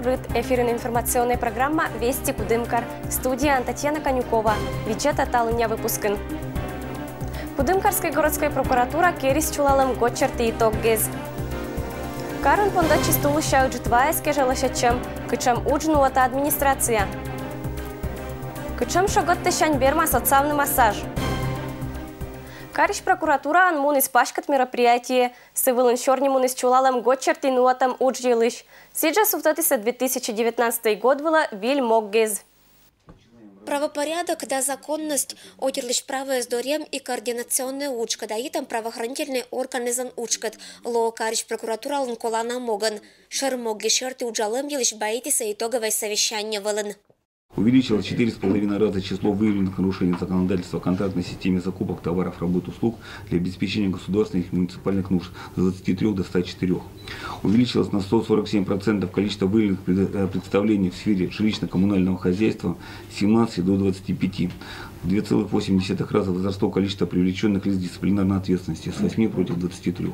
Рыт, эфирная информационная программа «Вести Кудымкар». Студия Татьяна Конюкова. Бюджета талыня выпускын. Кудымкарская городская прокуратура керис чулалым гочерты итог гез. Карын понда чистулыша уджитвайске жалашачым, кычам уджнуата администрация. Кычам шоготты шань берма социальный массаж. Кариш прокуратура анмун испашкат мероприятие. Сывылын шорнимун исчулалым гочерты нуатам уджелыш. Сейчас в 2019 год была виль моггез. Правопорядок да законность, отерлиш правое здоровье и координационный уч, когда и там правоохранительные органы зан учкат, ло кариш прокуратура лнколана моган, шермогги шерты уджалым елиш боитесь итоговое совещание вылын. Увеличилось 4,5 раза число выявленных нарушений законодательства о контрактной системе закупок товаров, работ, услуг для обеспечения государственных и муниципальных нужд с 23 до 104. Увеличилось на 147% количество выявленных представлений в сфере жилищно-коммунального хозяйства с 17 до 25. В 2,8 раза возросло количество привлеченных лиц к дисциплинарной ответственности с 8 против 23.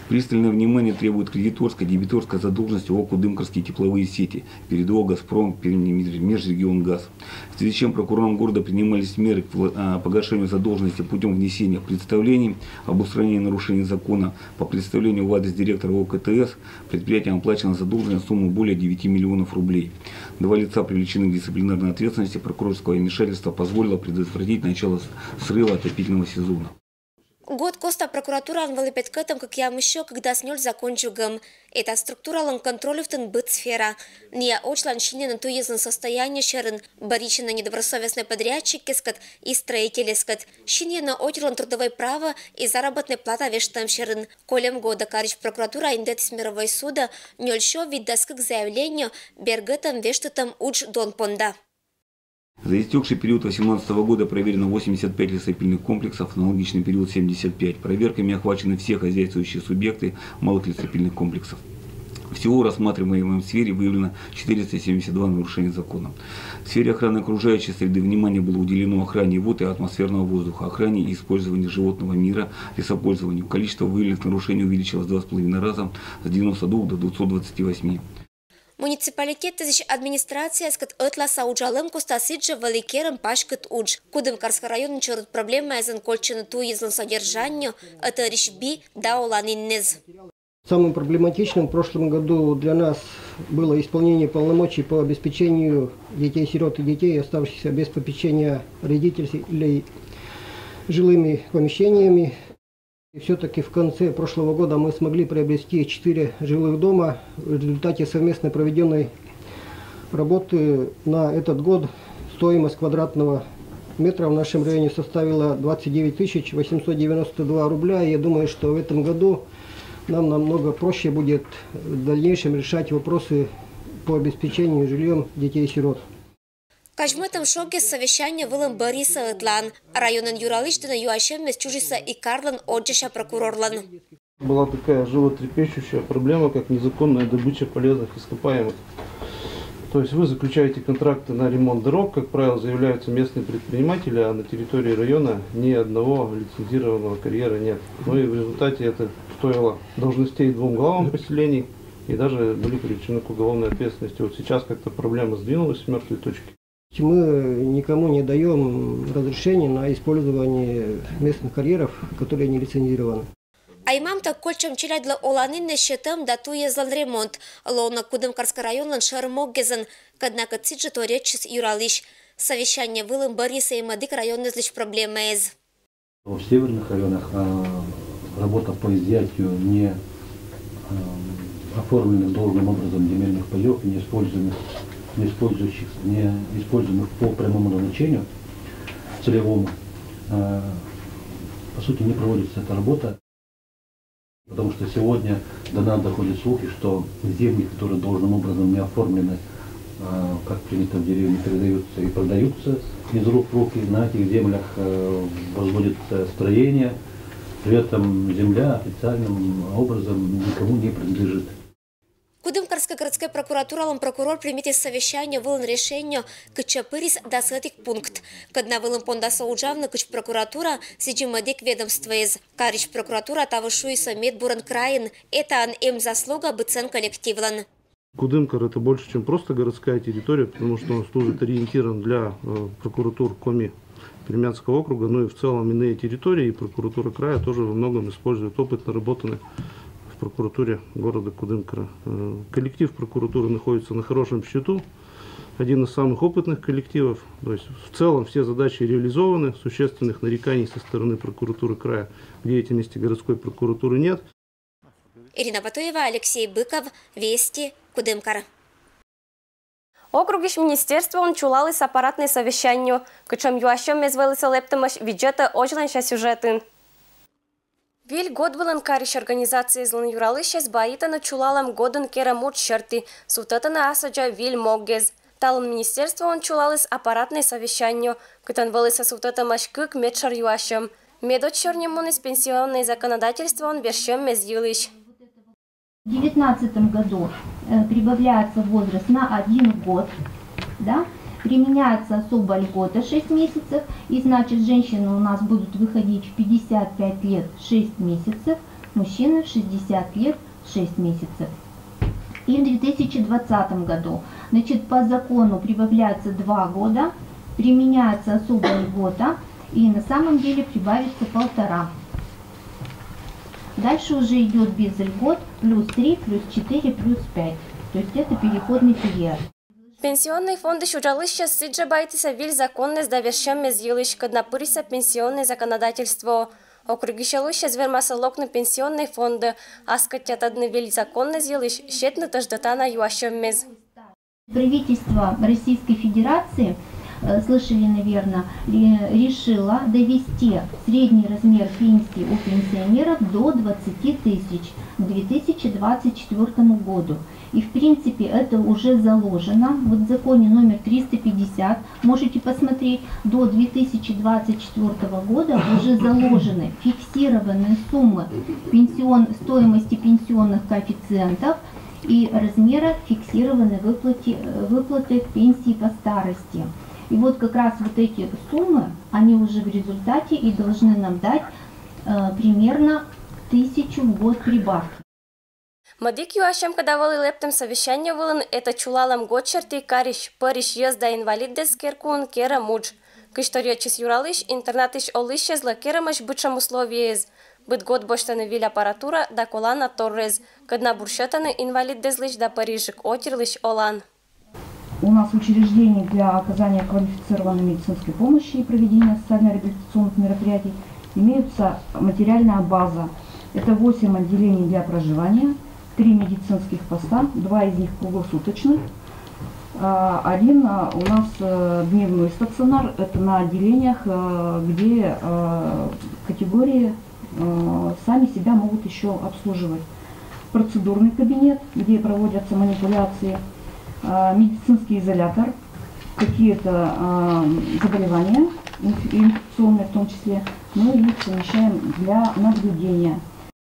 Пристальное внимание требует кредиторская, дебиторская задолженность ООО «Кудымкарские тепловые сети», перед ООО «Газпром», Межрегионгаз. В связи с чем прокурором города принимались меры к погашению задолженности путем внесения представлений об устранении нарушений закона. По представлению в адрес директора ООО «КТС» предприятием оплачена задолженность суммы более 9 миллионов рублей. 2 лица привлечены к дисциплинарной ответственности. Прокурорское вмешательство позволило предотвратить начало срыва отопительного сезона. Год Коста прокуратура анвалипет к этому, как я еще, когда снёл закончу гам. Эта структура лан контроля в тен быт сфера. Не очлан щине на туезн состояние шерен, баричина недобросовестный подрядчик кескат и строитель скат. Щине на отлан трудовое право и заработная плата вештам шерен. Колем года карич прокуратура индет с мировой суда, нёльшо видаска к заявлению, бергетам вештатам уч дон понда. За истекший период 2018 года проверено 85 лесопильных комплексов, аналогичный период 75. Проверками охвачены все хозяйствующие субъекты малых лесопильных комплексов. Всего в рассматриваемой сфере выявлено 472 нарушения закона. В сфере охраны окружающей среды внимание было уделено охране вод и атмосферного воздуха, охране и использованию животного мира, лесопользованию. Количество выявленных нарушений увеличилось в 2,5 раза с 92 до 228. Муниципалитет тысяч администрация скат отла сауджалым кустасиджа валикером пашкат удж. Кудымкарский район черт проблема из анкольчина туизлан содержанию, это решби дауланиннез. Самым проблематичным в прошлом году для нас было исполнение полномочий по обеспечению детей-сирот и детей, оставшихся без попечения родителей жилыми помещениями. И все-таки в конце прошлого года мы смогли приобрести 4 жилых дома. В результате совместно проведенной работы на этот год стоимость квадратного метра в нашем районе составила 29 892 рубля. И я думаю, что в этом году нам намного проще будет в дальнейшем решать вопросы по обеспечению жильем детей-сирот. Каждым шоке совещание вылым Бориса Итлан, районен Юралыштина Юашем Месчужиса и Карлан Оджиша прокурорлан. Была такая животрепещущая проблема, как незаконная добыча полезных ископаемых. То есть вы заключаете контракты на ремонт дорог, как правило, заявляются местные предприниматели, а на территории района ни одного лицензированного карьера нет. Ну и в результате это стоило должностей 2 главам поселений и даже были привлечены к уголовной ответственности. Вот сейчас как-то проблема сдвинулась с мертвой точки. Мы никому не даем разрешения на использование местных карьеров, которые не лицензированы. Аймам так кольчам челядь для оланин счетам датуе злан ремонт. Лоуна Кудымкарский район шармоггезен, однако циджи то речь с Юралыш. Совещание вылым Бориса и Мадик район излишь проблемы из. В северных районах работа по изъятию не оформленных должным образом земельных паев, не используемых по прямому назначению, целевому, по сути не проводится эта работа. Потому что сегодня до нас доходят слухи, что земли, которые должным образом не оформлены, как принято в деревне, передаются и продаются из рук в руки. На этих землях возводятся строения, при этом земля официальным образом никому не принадлежит. Кудымкарская городская прокуратура прокурор примите совещание вылын решению к чапырис дасетик пункт. Когда вылын понда сауджавна к прокуратура сиджимадик ведомства из. Карич прокуратура тавышуиса медбуран краин. Это ан заслуга быцен коллективлан. Кудымкар — это больше, чем просто городская территория, потому что он служит ориентиром для прокуратур Коми Пермянского округа, ну и в целом иные территории, и прокуратура края тоже во многом использует опыт, наработанный в прокуратуре города Кудымкара. Коллектив прокуратуры находится на хорошем счету, один из самых опытных коллективов. То есть в целом все задачи реализованы, существенных нареканий со стороны прокуратуры края к деятельности городской прокуратуры нет. Ирина Батуева, Алексей Быков, Вести, Кудымкар. Округиш министерство чулали с аппаратной совещанию, качем юашем извелися лептымаш бюджета ожланша сюжетін. Виль годвылын кариш организации злын юралыша сбаита на чулалам годын кера муд шерти, сутатана асаджа Виль Моггез. Талын министерство чулали с аппаратной совещанию, кытан вылыса сутатамаш кык медшар юашем. Медотчернему с пенсионное законодательство он вершем мезюлыш. В 2019 году прибавляется возраст на 1 год, да? Применяется особая льгота 6 месяцев, и значит женщины у нас будут выходить в 55 лет 6 месяцев, мужчины в 60 лет 6 месяцев. И в 2020 году, значит, по закону прибавляется 2 года, применяется особая льгота, и на самом деле прибавится 1,5. Дальше уже идет без льгот плюс 3, плюс 4, плюс 5. То есть это переходный период. Пенсионный фонд шуджалыша сиджа байтиса Виль законный сдавершем мезюлыш, когда пыриса пенсионное законодательство. Округишалыша звермаса локны пенсионный фонды, а скатят одни Виль законный зюлыш, щетно тождатана юашем мез. Правительство Российской Федерации, слышали, наверное, решило довести средний размер пенсии у пенсионеров до 20 тысяч к 2024 году. И в принципе это уже заложено. Вот в законе номер 350, можете посмотреть, до 2024 года уже заложены фиксированные суммы стоимости пенсионных коэффициентов и размера фиксированной выплаты пенсии по старости. И вот как раз вот эти суммы, они уже в результате и должны нам дать примерно 1000 в год прибавки. Мадик юашем кадавали лептем совещание вылын, это чулалам гочерти кариш, париш езда инвалидес керкун кера мудж. Кышторечис юралыш, интернатыш олышезла керамаш бычам условиез. Быт год боштаны виль аппаратура да колана торрез, кадна буршетаны инвалидезлыш да парижик отерлыш олан. У нас учреждений для оказания квалифицированной медицинской помощи и проведения социально-реабилитационных мероприятий имеется материальная база. Это 8 отделений для проживания, 3 медицинских поста, 2 из них круглосуточных. Один у нас дневной стационар, это на отделениях, где категории сами себя могут еще обслуживать. Процедурный кабинет, где проводятся манипуляции, медицинский изолятор, какие-то заболевания, инфекционные в том числе, мы их помещаем для наблюдения.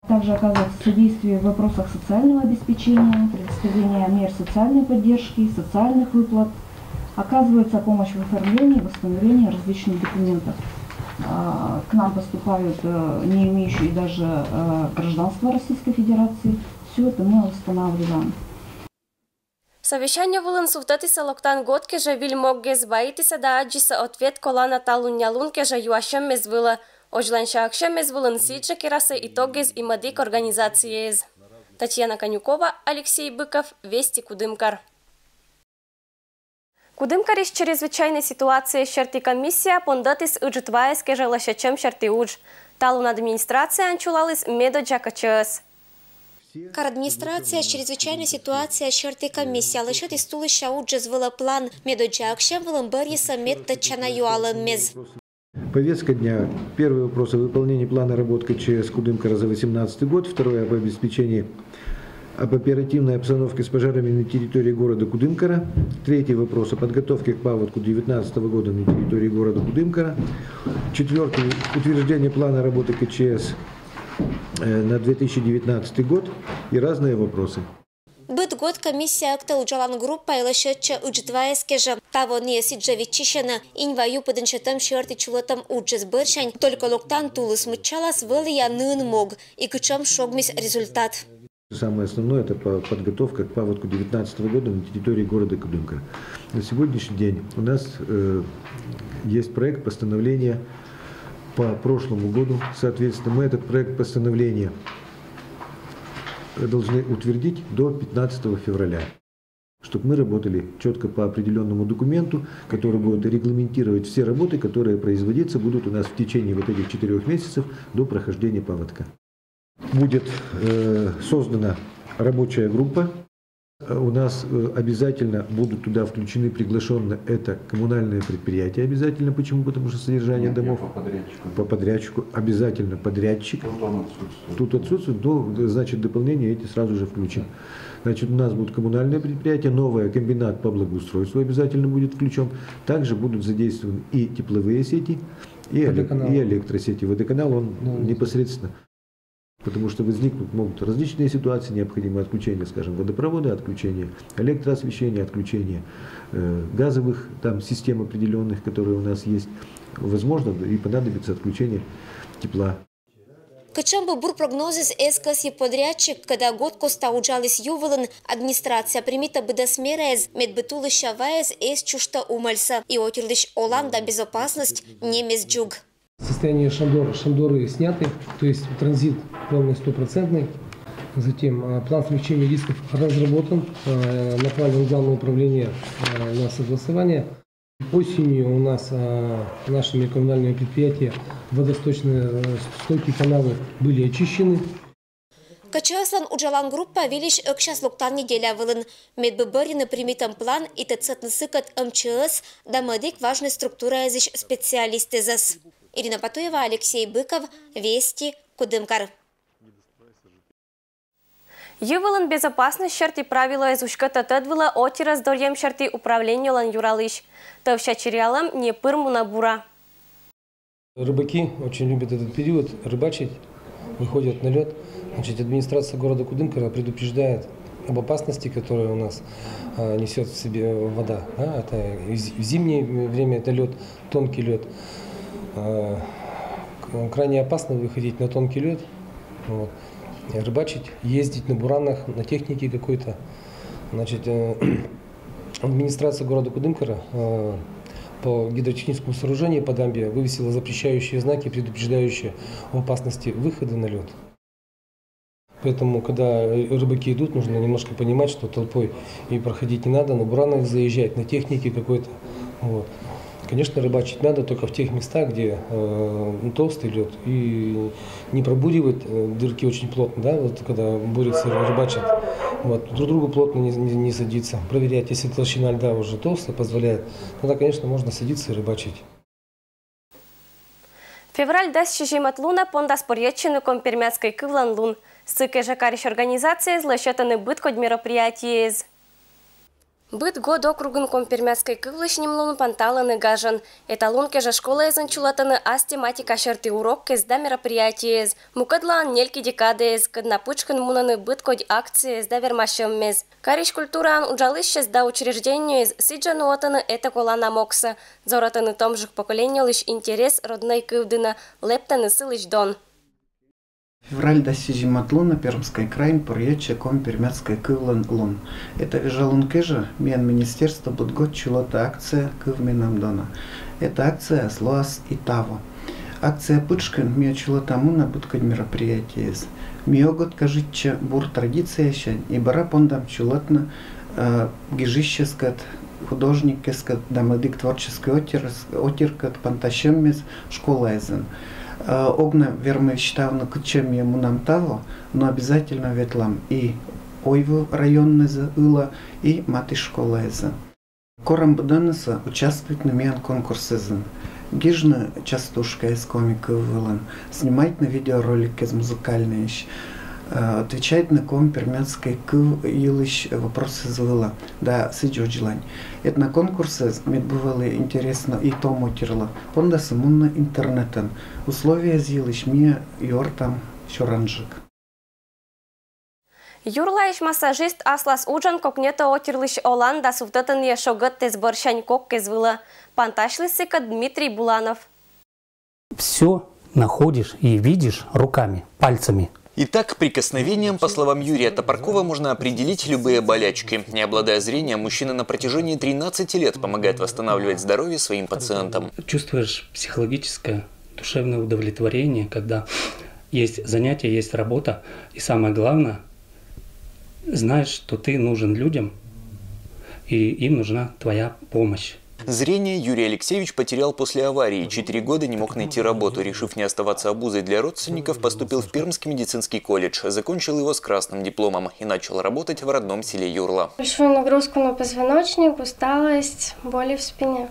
Также оказывается содействие в вопросах социального обеспечения, предоставления мер социальной поддержки, социальных выплат. Оказывается помощь в оформлении и восстановлении различных документов. К нам поступают не имеющие даже гражданства Российской Федерации. Все это мы восстанавливаем. Совещание вылын суфтатиса локтан годке же Виль Моггез баитиса да аджиса ответ колана талуньялунке же юашем мезвыла. Ожланша акшем мезвылын сиджа керасы итогез и мадик организациез. Татьяна Конюкова, Алексей Быков, Вести Кудымкар. Кудымкариш чрезвычайной ситуации шерти комиссия пондатис уджитваеске же лашачем шерти удж. Талун администрация анчулалис медоджакачес. Кар администрация чрезвычайная ситуация шерти комиссия лышет из тулыша уджез вела план медоджакшем вылым бариса медта чана юалым мез. Повестка дня. Первый вопрос о выполнении плана работ КЧС Кудымкара за 2018 год. Второй об обеспечении об оперативной обстановке с пожарами на территории города Кудымкара. Третий вопрос о подготовке к паводку 2019 года на территории города Кудымкара. Четвертый утверждение плана работы КЧС на 2019 год и разные вопросы. Быт год комиссия акта уджалан группа и лошадча уджитваеске же того не сиджавичишена инваю поденчатам шерти чулатам уджез быршань, только локтан тулус мычалас вылия нын мог и кычам шогмис результат. Самое основное – это подготовка к паводку 2019 года на территории города Кудымкара. На сегодняшний день у нас есть проект постановления по прошлому году. Соответственно, мы этот проект постановления должны утвердить до 15 февраля, чтобы мы работали четко по определенному документу, который будет регламентировать все работы, которые производиться будут у нас в течение вот этих 4 месяцев до прохождения паводка. Будет создана рабочая группа. У нас обязательно будут туда включены приглашенные, это коммунальные предприятия обязательно. Почему? Потому что содержание домов по подрядчику обязательно подрядчик. Тут отсутствует, но значит дополнение эти сразу же включим. Значит, у нас будут коммунальные предприятия, новый комбинат по благоустройству обязательно будет включен. Также будут задействованы и тепловые сети, и электросети. Водоканал он непосредственно. Потому что возникнут могут различные ситуации, необходимое отключение, скажем, водопровода, отключение электроосвещения, отключение газовых систем определенных, которые у нас есть. Возможно, и понадобится отключение тепла. Качам бур прогнозис эскас и подрядчик, когда год коста уджалис ювелен, администрация примита бедосмерез, медбетулыща ваез эс чушта умальса, и отерлищ Оланда безопасность немец джуг. Состояние Шамдоры сняты, то есть транзит полный 100%. Затем план смягчения рисков разработан, направлен в Главное управление на согласование. Осенью у нас нашими коммунальными предприятиями водосточные стойкие каналы были очищены. Качаслан уджалан группа велиш экшас локтан неделя вылын. Медбыбырины примитам план и тецетны сыкат МЧС, дамадик важной структура языч специалисты ЗАС. Ирина Патуева, Алексей Быков, Вести, Кудымкар. Ювелын безопасность шарти правила изучката тедвила оти раздольем шарти управления лан юралыш. Товща чериалам не пырму набура. Рыбаки очень любят этот период рыбачить, выходят на лед. Значит, администрация города Кудымкара предупреждает об опасности, которая у нас несет в себе вода. Это в зимнее время это лед, тонкий лед. Крайне опасно выходить на тонкий лед, рыбачить, ездить на буранах, на технике какой-то. Значит, администрация города Кудымкара по гидротехническому сооружению по дамбе вывесила запрещающие знаки, предупреждающие об опасности выхода на лед. Поэтому, когда рыбаки идут, нужно немножко понимать, что толпой и проходить не надо, на буранах заезжать, на технике какой-то. Конечно, рыбачить надо только в тех местах, где толстый лед, и не пробуривать дырки очень плотно, когда бурятся рыбачат, друг другу плотно не садиться, проверять, если толщина льда уже толстая позволяет, тогда, конечно, можно садиться и рыбачить. Февраль даст шижимат луна понда спорьетчину компермятской кывлан лун. Сыке жакариш организации злощетаны быт код мероприятий. Быт год округын компермятской кывлышним лун панталаны гажан. Это лунке же школа изанчулатаны ас тематика шерти урок кезда мероприятий. Мукадлан нельки декадез, каднапучкан мунаны быт код акции да вермашем мез. Кариш культуран уджалыще да учреждению из сиджануотаны это колана мокса. Зоратаны томжих поколения лишь интерес родной кывдына, лептаны сылыч дон. Февраль достижимат луна Пермской край порьече компермятской кывлан лун. Это вежалун кежа мен министерство будгот чулота акция кывменам дона. Это акция слоас и таво. Акция пычкан мия чулота муна будкать мероприятие. Миогот кажитча бур традиция щань и бара пондам чулотна гижищескат художникескат дамадик творческий отиркат пантащеммес школа эзен. Огна вермы считавно кучем ему нам того, но обязательно ветлам и ойву районный ила и маты школа эзен. Корам буданеса участвует на миан конкурсе эзен. Гижна частушка из комика вылан, снимать на видеоролик из музыкальной отвечать на компермятской кылыш вопросы звыла, да сидю желань. Это на конкурсе мне бывало интересно и тому терло. Понда самунна интернетом. Условия зилыш мне йортам щоранжик. Юрлаиш массажист аслас уджан кокнета отирлыш Оланда суфтатын ешогат тез борщань кок кезвыла. Панташлысыка Дмитрий Буланов. Все находишь и видишь руками, пальцами. Итак, прикосновением, по словам Юрия Топоркова, можно определить любые болячки. Не обладая зрением, мужчина на протяжении 13 лет помогает восстанавливать здоровье своим пациентам. Чувствуешь психологическое, душевное удовлетворение, когда есть занятие, есть работа. И самое главное, знаешь, что ты нужен людям, и им нужна твоя помощь. Зрение Юрий Алексеевич потерял после аварии. 4 года не мог найти работу. Решив не оставаться обузой для родственников, поступил в Пермский медицинский колледж. Закончил его с красным дипломом и начал работать в родном селе Юрла. Большую нагрузку на позвоночник, усталость, боли в спине.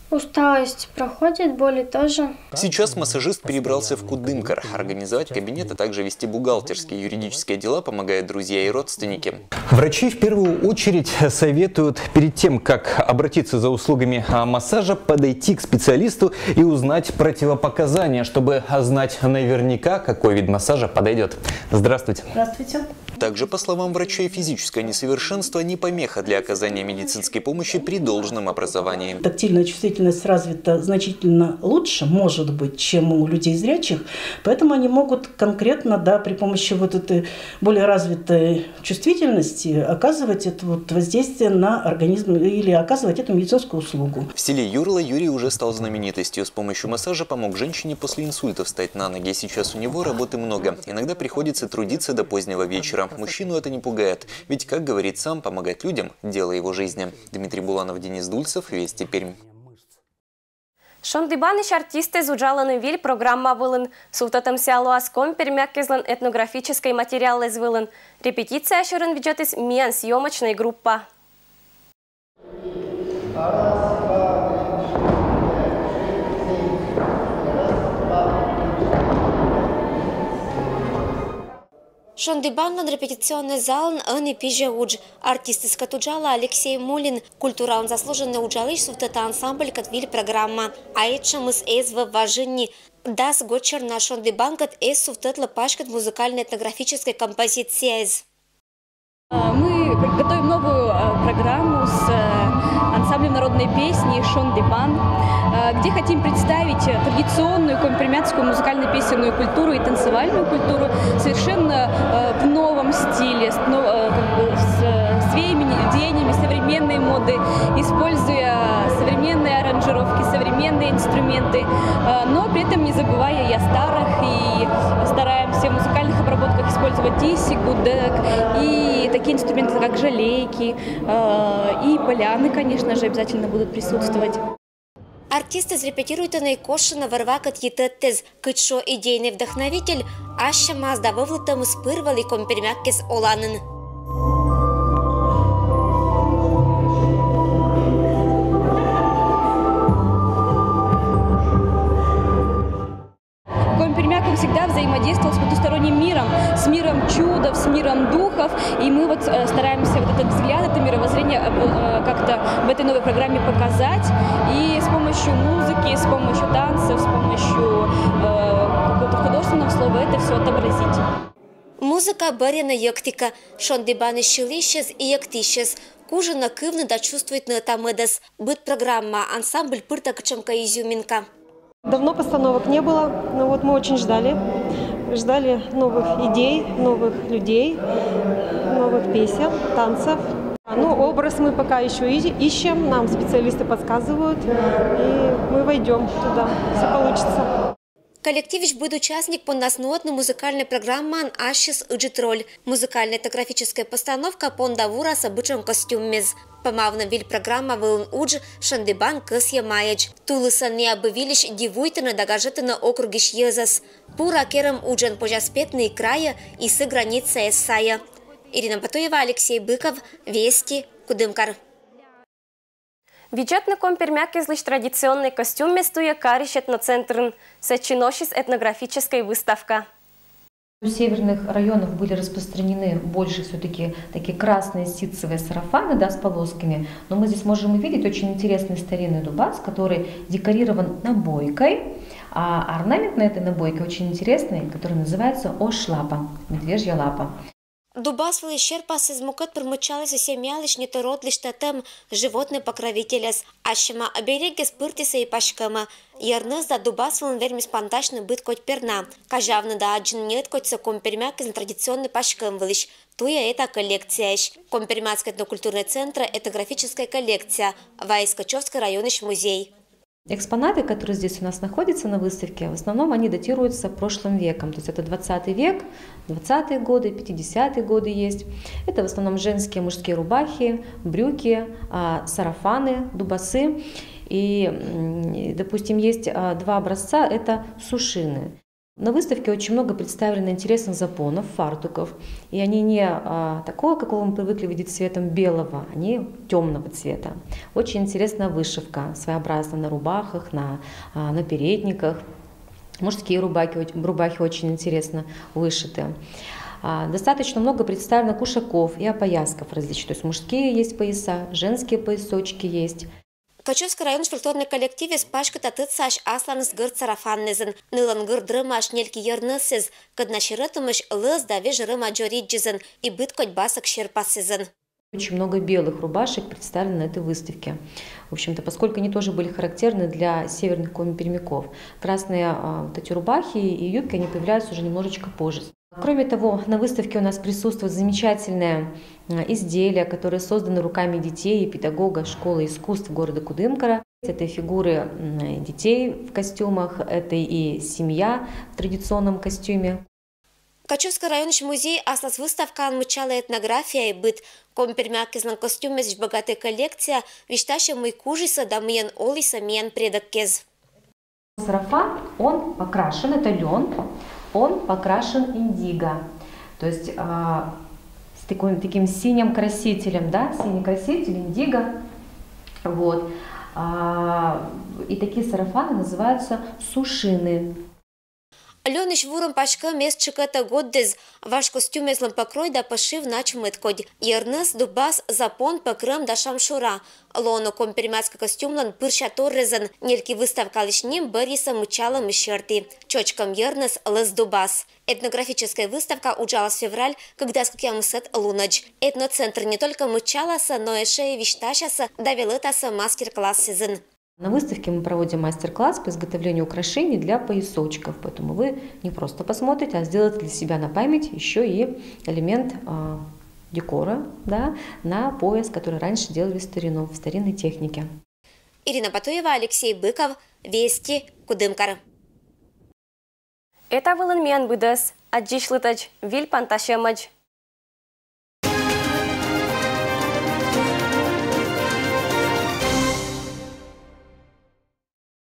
Усталость проходит, боли тоже. Сейчас массажист перебрался в Кудымкар. Организовать кабинет, а также вести бухгалтерские и юридические дела помогают друзья и родственники. Врачи в первую очередь советуют перед тем, как обратиться за услугами массажа, подойти к специалисту и узнать противопоказания, чтобы знать наверняка, какой вид массажа подойдет. Здравствуйте. Здравствуйте. Также, по словам врачей, физическое несовершенство не помеха для оказания медицинской помощи при должном образовании. Тактильная чувствительность развита значительно лучше, может быть, чем у людей зрячих, поэтому они могут конкретно, да, при помощи вот этой более развитой чувствительности оказывать это вот воздействие на организм или оказывать эту медицинскую услугу. В селе Юрла Юрий уже стал знаменитостью. С помощью массажа помог женщине после инсульта встать на ноги. Сейчас у него работы много. Иногда приходится трудиться до позднего вечера. Мужчину это не пугает, ведь, как говорит сам, помогать людям – дело его жизни. Дмитрий Буланов, Денис Дульцев, Вести Пермь. Шондибаныш артисты зуджаланы виль программа вылын. Султатам сиалуаском пермяккезлан этнографический материал из вылын. Репетиция шырын виджетис миан съемочной группа. Шондибанлан репетиционный зал аны пиже удж. Артист из Катуджала Алексей Мулин. Культурал заслуженный уджалыш суфтата ансамбль катвиль программа. А это мы с ЭСВ важни. Дас гочер на Шондибанкат эс суфтатла пашкат музыкально-этнографической композиции. Мы готовим новую программу с ансамблем народной песни «Шондибан», где хотим представить традиционную компермятскую музыкально-песенную культуру и танцевальную культуру совершенно в новом стиле, с веяниями современной моды, используя современные аранжировки, современные инструменты, но при этом не забывая и о старых, и стараемся в музыкальных обработках использовать и сигудек, и такие инструменты, как жалейки, и поляны, конечно же, обязательно будут присутствовать. Артисты зарепетируют на Икошина варвакат ететтез, кытшо идейный вдохновитель, аща мазда вывлытым спырвал и компермяккес оланын. Компермяк всегда взаимодействовал с потусторонним миром, с миром чудов, с миром духов, и мы вот стараемся вот этот взгляд, это мировоззрение как-то в этой новой программе показать, и с помощью музыки, с помощью танцев, с помощью какого-то художественного слова это все отобразить. Музыка барена йоктика, шондибаны шилищес и йоктищес. Кужина кывны да чувствует на тамедас. Быт программа, ансамбль пырта кчемка изюминка. Давно постановок не было, но вот мы очень ждали новых идей, новых людей, новых песен, танцев. Ну, образ мы пока еще ищем, нам специалисты подсказывают, и мы войдем туда, все получится. Коллективич будет участник по наснотной музыкальной программы «Ашис Уджитроль». Музыкально-этнографическая постановка «Пондавура» с обычным костюммез. Помавна виль программа «Вылн Удж» Шондибан Кысья Маяч. Тулысан не обывилищ дивуйтына дагажеты на округиш Езас. Пура керам Уджан пожаспетные края и с границы Эссая. Ирина Батуева, Алексей Быков, Вести, Кудымкар. Бюджетный компермяк излишь традиционный костюм местуя карищет на центрн, сочиношис этнографической выставка. В северных районах были распространены больше все-таки такие красные ситцевые сарафаны, да, с полосками. Но мы здесь можем увидеть очень интересный старинный дубас, который декорирован набойкой. А орнамент на этой набойке очень интересный, который называется ошлапа, медвежья лапа. Дубас Шерпа сезмукат промычалась и семьялыш не торот лишь тем животный покровителес, а шема обереги спыртиса и пашкама. Ярныз да Дубас верми спанташный быт коть перна. Кажавны да аджин нет коть со компермяк из традиционный пашкам вылиш. Туя это коллекция. Компермятский этнокультурный центр – этнографическая коллекция. Вайскачевский районный музей. Экспонаты, которые здесь у нас находятся на выставке, в основном они датируются прошлым веком. То есть это 20 век, 20-е годы, 50-е годы есть. Это в основном женские, мужские рубахи, брюки, сарафаны, дубасы. И, допустим, есть два образца, это сушины. На выставке очень много представлено интересных запонов, фартуков. И они не такого, какого мы привыкли видеть цветом белого, они темного цвета. Очень интересная вышивка, своеобразная на рубахах, на передниках. Мужские рубахи очень интересно вышиты. Достаточно много представлено кушаков и опоясков различных. То есть мужские есть пояса, женские поясочки есть. Качевский район фольклорный коллектив из пашка татыцаш аслан с гыр царафаннезен, нылан гыр дрымаш нельки ернысыз, кадна ширытымыш лыз да веж рыма джориджизен и быт коть басок шерпасызен. Очень много белых рубашек представлено на этой выставке. В общем-то, поскольку они тоже были характерны для северных коми-пермяков. Красные вот эти рубахи и юбки, они появляются уже немножечко позже. Кроме того, на выставке у нас присутствуют замечательные изделия, которые созданы руками детей и педагога школы искусств города Кудымкара. Это фигуры детей в костюмах, это и семья в традиционном костюме. Качевский районный музей аслас выставка мычала этнография и быт. Компермяк из костюме с богатой коллекция, виштаща мой кужиса да миен олиса миен предок кез. Сарафан, он покрашен, это лен, он покрашен индиго. То есть с таким синим красителем, да, синий краситель, индиго. Вот. И такие сарафаны называются сушины. Лёныш вуром пашка мест чеката годдез, ваш костюм из покрой да пошив начмет код. Ернес дубас запон покрым да шамшура. Лоно компермятский костюмлан пырша торрезен, нельки выставка лишь ним Бориса мычала мыщерти. Чочкам ернес лыз дубас. Этнографическая выставка уджалась в февраль, когда скакямусет лунач. Этноцентр не только мычалася, но и шеи виштащася да велытася мастер-класс сезон. На выставке мы проводим мастер-класс по изготовлению украшений для поясочков, поэтому вы не просто посмотрите, а сделаете для себя на память еще и элемент декора, да, на пояс, который раньше делали в старину, в старинной технике. Ирина Батуева, Алексей Быков, Вести, Кудымкар. Это был инмен быдас, аджишлытач, виль панташемач.